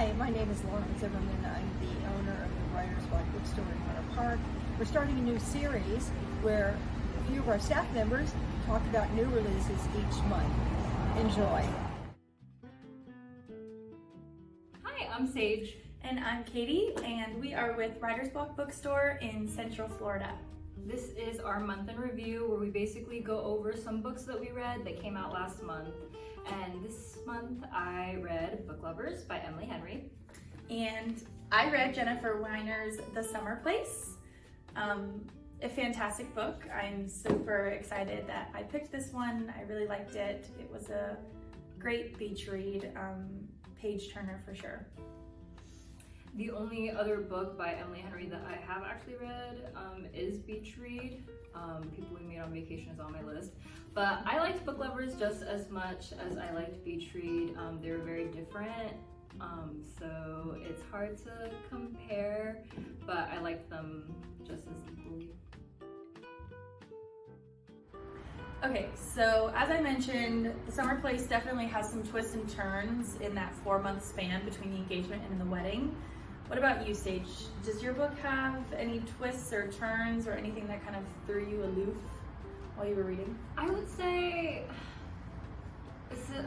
Hi, my name is Lauren Zimmerman. I'm the owner of the Writer's Block Bookstore in Hunter Park. We're starting a new series where a few of our staff members talk about new releases each month. Enjoy. Hi, I'm Sage. And I'm Katie, and we are with Writer's Block Bookstore in Central Florida. This is our month in review where we basically go over some books that we read that came out last month. And this month I read Book Lovers by Emily Henry. And I read Jennifer Weiner's The Summer Place. A fantastic book. I'm super excited that I picked this one. I really liked it. It was a great beach read, page turner for sure. The only other book by Emily Henry that I have actually read is Beach Read. People We Meet on Vacation is on my list. But I liked Book Lovers just as much as I liked Beach Read. They were very different, so it's hard to compare, but I liked them just as equally. Okay, so as I mentioned, The Summer Place definitely has some twists and turns in that 4-month span between the engagement and the wedding. What about you, Sage? Does your book have any twists or turns or anything that kind of threw you aloof while you were reading? I would say, this is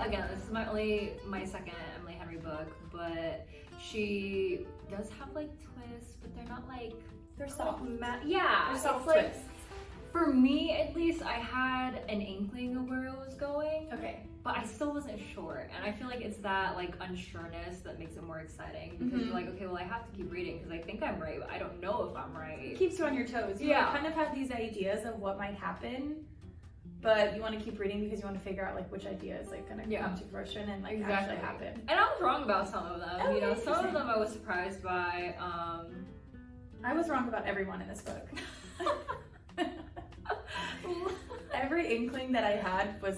my second Emily Henry book, but she does have like twists, but they're not like, They're soft. Yeah, They're soft it's like, twists. for me at least, I had an inkling of where it was going. Okay. But I still wasn't sure, and I feel like it's that like unsureness that makes it more exciting because you're like, okay, well I have to keep reading because I think I'm right, but I don't know if I'm right. It keeps you on your toes. You kind of have these ideas of what might happen, but you want to keep reading because you want to figure out like which idea is like going to come to fruition and like actually happen. And I was wrong about some of them. Oh, some of them I was surprised by. I was wrong about everyone in this book. Every inkling that I had was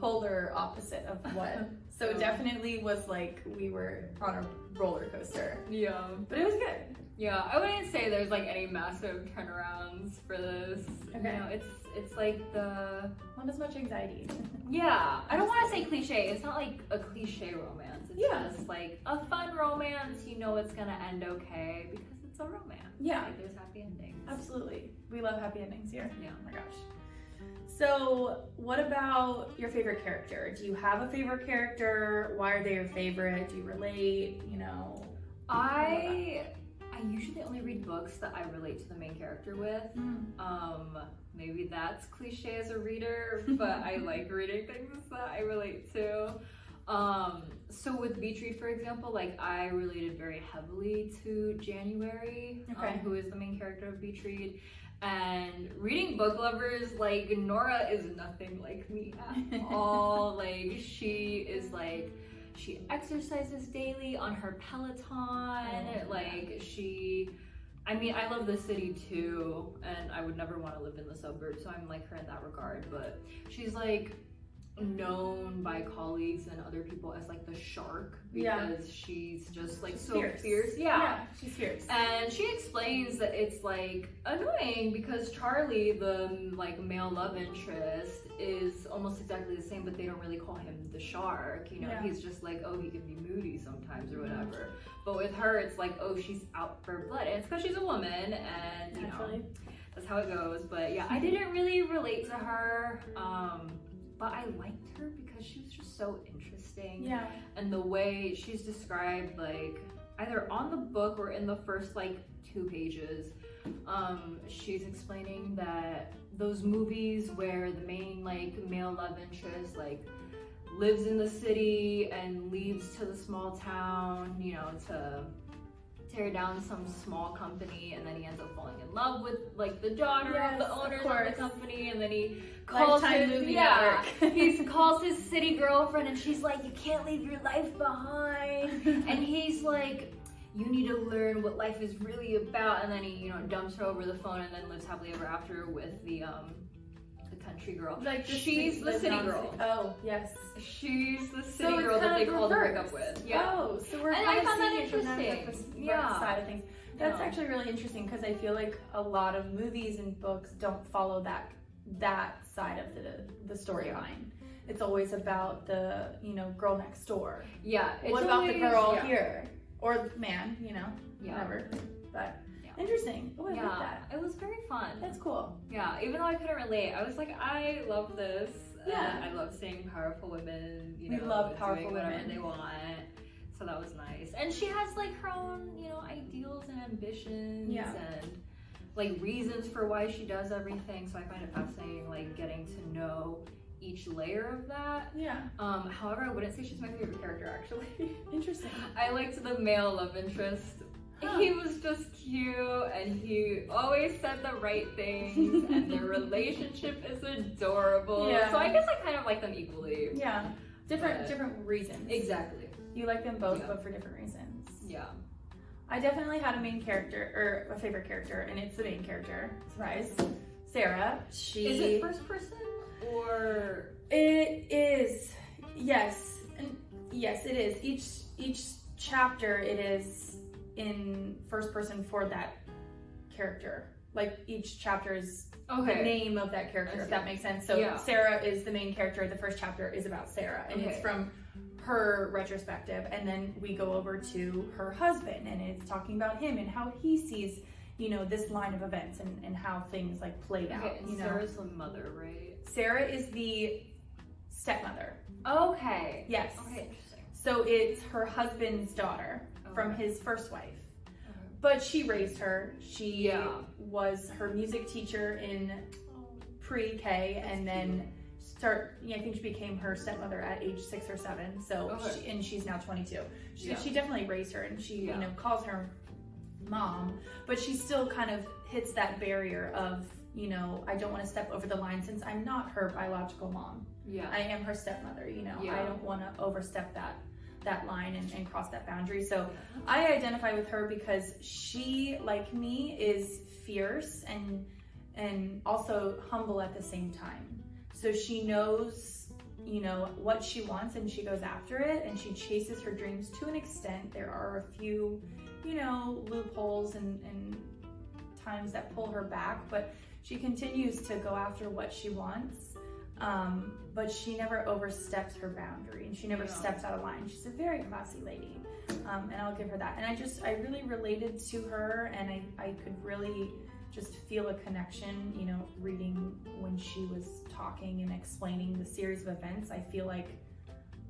polar opposite of what. So it definitely was like we were on a roller coaster. Yeah. But it was good. Yeah, I wouldn't say there's like any massive turnarounds for this. Okay. You know, it's like not as much anxiety. Yeah. I don't want to say cliche. It's not like a cliche romance. It's just like a fun romance. You know it's gonna end okay because it's a romance. Yeah. Like there's happy endings. Absolutely. We love happy endings here. Yeah. Oh my gosh. So what about your favorite character? Do you have a favorite character? Why are they your favorite? Do you relate? You know? I usually only read books that I relate to the main character with. Maybe that's cliche as a reader, but I like reading things that I relate to. So with Beach Read, for example, like I related very heavily to January, who is the main character of Beach Read. And reading Book Lovers, like Nora is nothing like me at all. Like she exercises daily on her Peloton. I love the city too, and I would never want to live in the suburbs, so I'm like her in that regard. But she's like known by colleagues and other people as like the shark because she's just like so fierce. Yeah, she's fierce. And she explains that it's like annoying because Charlie, the like male love interest, is almost exactly the same, but they don't really call him the shark. You know, he's just like, oh, he can be moody sometimes or whatever. But with her, it's like, oh, she's out for blood, and it's because she's a woman, and you know, that's how it goes. But yeah, I didn't really relate to her. But I liked her because she was just so interesting. Yeah. And the way she's described, like either on the book or in the first like 2 pages, she's explaining that those movies where the main like male love interest like lives in the city and leaves to the small town, you know, to tear down some small company, and then he ends up falling in love with like the daughter of the owners of the company, and then he calls he calls his city girlfriend, and she's like, you can't leave your life behind. And he's like, you need to learn what life is really about, and then he, you know, dumps her over the phone and then lives happily ever after with the country girl. Like she's the city girl. Oh, yes. She's the city girl that they called to break up with. Yeah. Oh, so we're kind of found that seeing it from interesting. that side of things. That's actually really interesting because I feel like a lot of movies and books don't follow that side of the storyline. it's always about the, you know, girl next door. Yeah. What about the girl yeah. here? Or man, you know, Yeah. whatever. But Yeah. interesting. Oh, I Yeah, like that. it was very fun. That's cool. Yeah, even though I couldn't relate, I was like, I love this. Yeah. I love seeing powerful women, you We know, love powerful doing whatever women. they want. So that was nice. And she has like her own, you know, ideals and ambitions Yeah. and like reasons for why she does everything. So I find it fascinating, like getting to know each layer of that. Yeah. However, I wouldn't say she's my favorite character actually. Interesting. I liked the male love interest. Huh. He was just cute and he always said the right things and their relationship is adorable. Yeah. So I guess I kind of like them equally. Yeah. Different But- reasons. Exactly. You like them both, Yeah. but for different reasons. Yeah. I definitely had a main character, or a favorite character, and it's the main character. Surprise. Sarah. She. Is it first person or? It is. Yes. And yes, it is. Each chapter it is in first person for that character. Like each chapter is the name of that character, if that makes sense. So Yeah. Sarah is the main character. The first chapter is about Sarah, and it's Okay. from her retrospective, and then we go over to her husband, and it's talking about him and how he sees, you know, this line of events and how things like played out. Okay, and You know, Sarah's the mother, right? Sarah is the stepmother. Okay. Yes. Okay, interesting. So it's her husband's daughter from Okay. his first wife. Okay. But she raised her. She Yeah. was her music teacher in pre-K, and then I think she became her stepmother at age 6 or 7. So Okay. and she's now 22. Yeah. She definitely raised her, and she Yeah. you know calls her mom, but she still kind of hits that barrier of, you know, I don't want to step over the line since I'm not her biological mom. Yeah. I am her stepmother, you know. Yeah. I don't want to overstep that line and cross that boundary. So I identify with her because she, like me, is fierce and also humble at the same time. So she knows, you know, what she wants and she goes after it and she chases her dreams to an extent. There are a few, you know, loopholes and times that pull her back, but she continues to go after what she wants. But she never oversteps her boundary and she never steps out of line. She's a very classy lady, and I'll give her that. And I really related to her, and I could really just feel a connection, you know, reading when she was talking and explaining the series of events. I feel like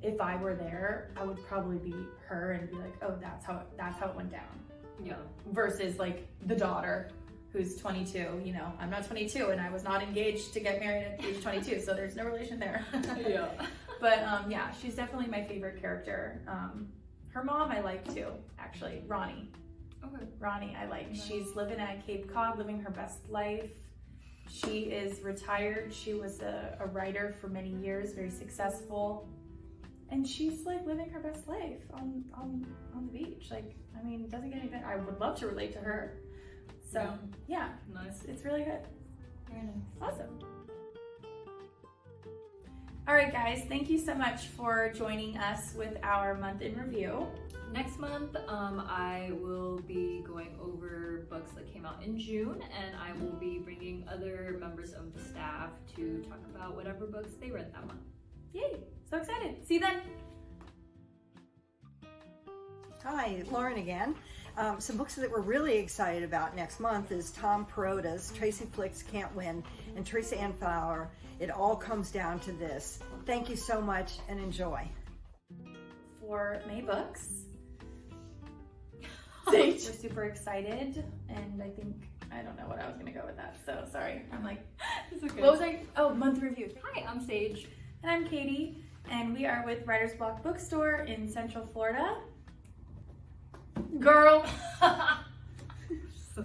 if I were there, I would probably be her and be like, oh, that's how it went down. Yeah. Versus like the daughter who's 22, you know, I'm not 22 and I was not engaged to get married at age 22, so there's no relation there. Yeah. But yeah, she's definitely my favorite character. Her mom I like too, actually, Ronnie. Okay. Ronnie I like. Nice. She's living at Cape Cod, living her best life. She is retired. She was a writer for many years, very successful. And she's like living her best life on the beach. Like, I mean, it doesn't get any better. I would love to relate to her. So yeah, Nice. it's really good. Very nice. Awesome. All right, guys, thank you so much for joining us with our month in review. Next month, I will be going over books that came out in June, and I will be bringing other members of the staff to talk about whatever books they read that month. Yay, so excited. See you then. Hi, Lauren again. Some books that we're really excited about next month is Tom Perotta's Tracy Flicks Can't Win and Teresa Ann Fowler, It All Comes Down to This. Thank you so much and enjoy. For May Books, we're super excited, and I don't know what I was gonna go with that, so sorry. I'm like, It's okay. what was I? Oh, month reviews. Hi, I'm Sage. And I'm Katie, and we are with Writer's Block Bookstore in Central Florida. Girl. So